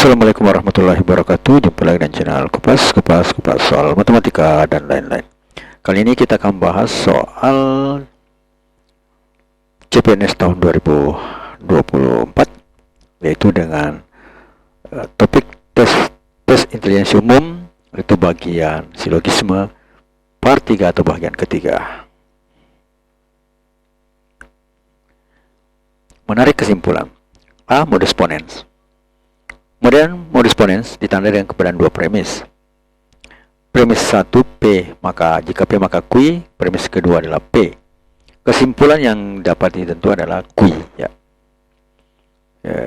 Assalamualaikum warahmatullahi wabarakatuh. Jumpa lagi dengan channel Kupas soal matematika dan lain-lain. Kali ini kita akan bahas soal CPNS tahun 2024, yaitu dengan topik tes intelijensi umum, itu bagian silogisme part 3 atau bagian ketiga. Menarik kesimpulan. A. Modus ponens. Kemudian modus ponens ditandai dengan keberadaan dua premis. Premis 1 P, maka jika P maka Q. Premis kedua adalah P. Kesimpulan yang dapat ditentukan adalah Q, ya.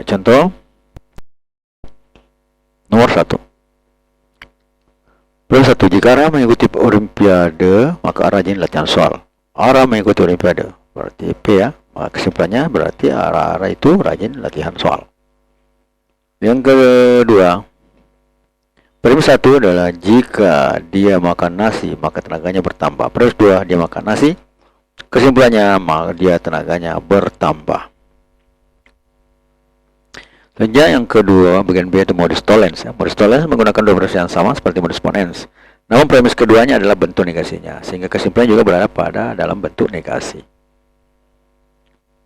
Contoh nomor 1. Premis 1, jika Ara mengikuti olimpiade, maka Ara rajin latihan soal. Ara mengikuti olimpiade, berarti P, ya. Maka kesimpulannya berarti Ara itu rajin latihan soal. Yang kedua, premis 1 adalah jika dia makan nasi, maka tenaganya bertambah. Premis 2, dia makan nasi, kesimpulannya maka dia tenaganya bertambah. Selanjutnya yang kedua, bagian B itu modus tollens. Modus tollens menggunakan dua premis yang sama seperti modus ponens. Namun premis keduanya adalah bentuk negasinya, sehingga kesimpulannya juga berada pada dalam bentuk negasi.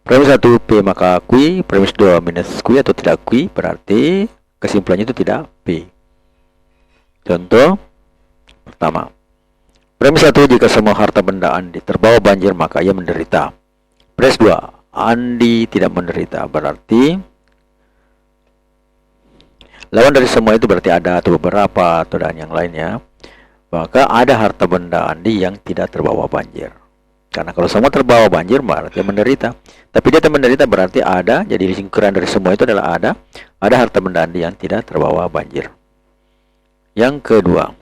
Premis 1 P maka Q, premis 2 minus Q atau tidak Q, berarti kesimpulannya itu tidak P. Contoh pertama, premis 1, jika semua harta benda Andi terbawa banjir maka ia menderita. Premis 2, Andi tidak menderita, berarti lawan dari semua itu berarti ada atau beberapa atau dan yang lainnya. Maka ada harta benda Andi yang tidak terbawa banjir. Karena kalau semua terbawa banjir berarti menderita. Tapi dia menderita berarti ada. Jadi lingkaran dari semua itu adalah ada harta benda Andi yang tidak terbawa banjir. Yang kedua,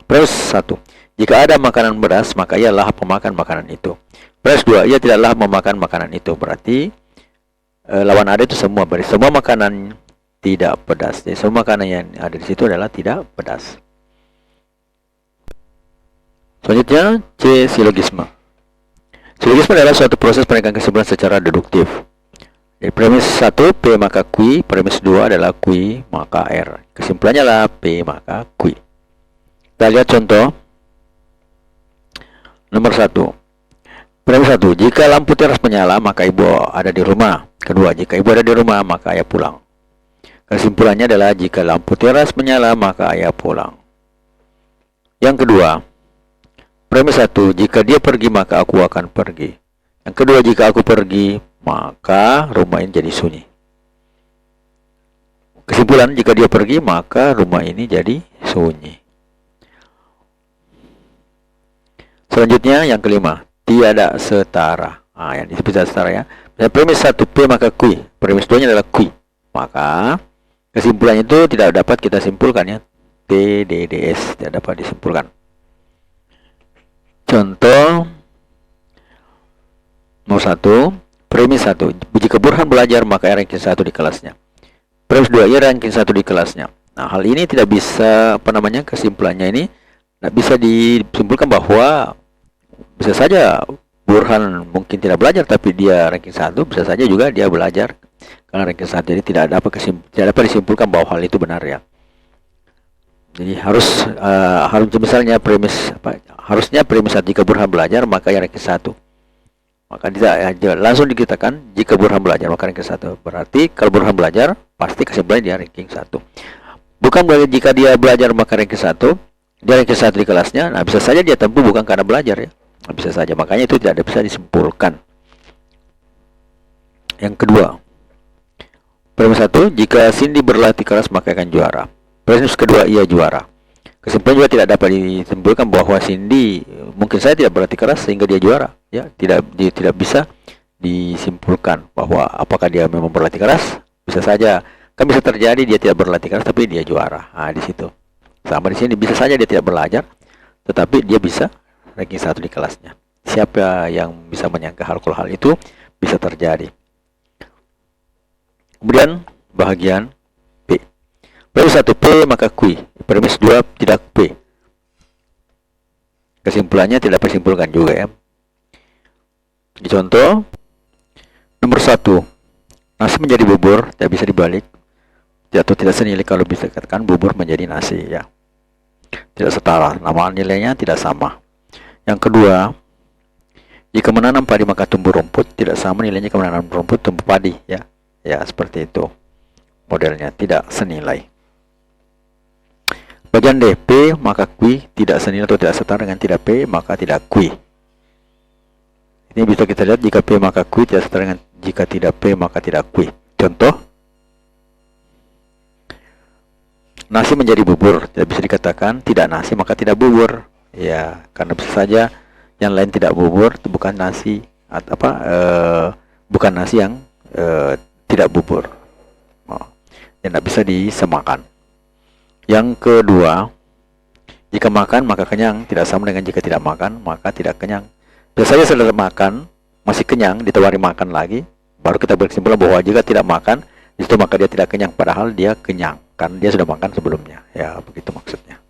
premis 1, jika ada makanan beras maka ia lahap memakan makanan itu. Premis 2, ia tidak lahap memakan makanan itu, berarti lawan ada itu semua. Berarti semua makanan tidak pedas. Jadi semua makanan yang ada di situ adalah tidak pedas. Selanjutnya C. Silogisme. Silogisme adalah suatu proses penegakan kesimpulan secara deduktif. Jadi premis 1 P maka Q, premis 2 adalah Q maka R. Kesimpulannya adalah P maka Q. Kita lihat contoh nomor 1. Premis 1, jika lampu teras menyala maka ibu ada di rumah. Kedua, jika ibu ada di rumah maka ayah pulang. Kesimpulannya adalah jika lampu teras menyala maka ayah pulang. Yang kedua, premis 1, jika dia pergi maka aku akan pergi. Yang kedua, jika aku pergi maka rumah ini jadi sunyi. Kesimpulan, jika dia pergi maka rumah ini jadi sunyi. Selanjutnya yang kelima, tiada setara. Yang disebut setara, ya. Premis 1 P maka Q, premis 2 nya adalah Q. Maka kesimpulannya itu tidak dapat kita simpulkan, ya. T, D, D, S tidak dapat disimpulkan. Contoh nomor 1, premis 1, jika Burhan belajar maka ia ranking 1 di kelasnya. Premis 2, ia ranking 1 di kelasnya. Nah, hal ini tidak bisa, kesimpulannya ini tidak bisa disimpulkan bahwa bisa saja Burhan mungkin tidak belajar tapi dia ranking 1, bisa saja juga dia belajar karena ranking 1. Jadi tidak dapat disimpulkan bahwa hal itu benar, ya. Jadi harus misalnya harusnya premis 1, jika Burhan belajar maka ia ranking 1. Maka tidak langsung dikatakan jika Burhan belajar maka ranking 1. Berarti kalau Burhan belajar pasti kesimpulannya dia ranking 1. Bukan berarti jika dia belajar maka ranking 1, dia ranking 1 di kelasnya. Nah, bisa saja dia tempuh bukan karena belajar, ya. Nah, bisa saja, makanya itu tidak bisa disimpulkan. Yang kedua, premis 1, jika Cindy berlatih keras maka akan juara. Premis kedua, ia juara. Kesimpulan juga tidak dapat disimpulkan bahwa Cindy mungkin saja tidak berlatih keras sehingga dia juara, ya. Tidak bisa disimpulkan bahwa apakah dia memang berlatih keras. Bisa saja, kan bisa terjadi dia tidak berlatih keras tapi dia juara. Nah, di situ. Sama di sini bisa saja dia tidak belajar tetapi dia bisa ranking 1 di kelasnya. Siapa yang bisa menyangka kalau hal itu bisa terjadi. Kemudian bagian P. Premis 1 P maka Q, premis 2 tidak P. Kesimpulannya tidak disimpulkan juga, ya. Di contoh nomor 1, nasi menjadi bubur, tidak bisa dibalik. atau tidak senilai kalau bisa dikatakan bubur menjadi nasi ya. Tidak setara, nama nilainya tidak sama. Yang kedua, jika menanam padi maka tumbuh rumput tidak sama nilainya jika menanam rumput tumbuh padi ya. Ya, seperti itu. Modelnya tidak senilai. Bagian D, P maka Q tidak senilai atau tidak setara dengan tidak P maka tidak Q. Ini bisa kita lihat jika P maka Q tidak setara dengan jika tidak P maka tidak Q. Contoh, nasi menjadi bubur, tidak bisa dikatakan tidak nasi maka tidak bubur. Ya, karena bisa saja yang lain tidak bubur itu bukan nasi atau bukan nasi yang tidak bubur. Dan tidak bisa disamakan. Yang kedua, jika makan maka kenyang tidak sama dengan jika tidak makan maka tidak kenyang. Biasanya setelah makan masih kenyang ditawari makan lagi, baru kita berkesimpulan bahwa jika tidak makan itu maka dia tidak kenyang, padahal dia kenyang karena dia sudah makan sebelumnya. Ya, begitu maksudnya.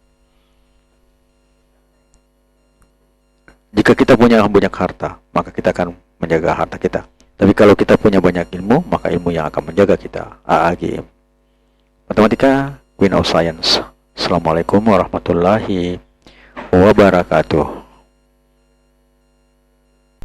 Jika kita punya banyak harta, maka kita akan menjaga harta kita. Tapi kalau kita punya banyak ilmu, maka ilmu yang akan menjaga kita. AAGM. Matematika, Queen of Science. Assalamualaikum warahmatullahi wabarakatuh.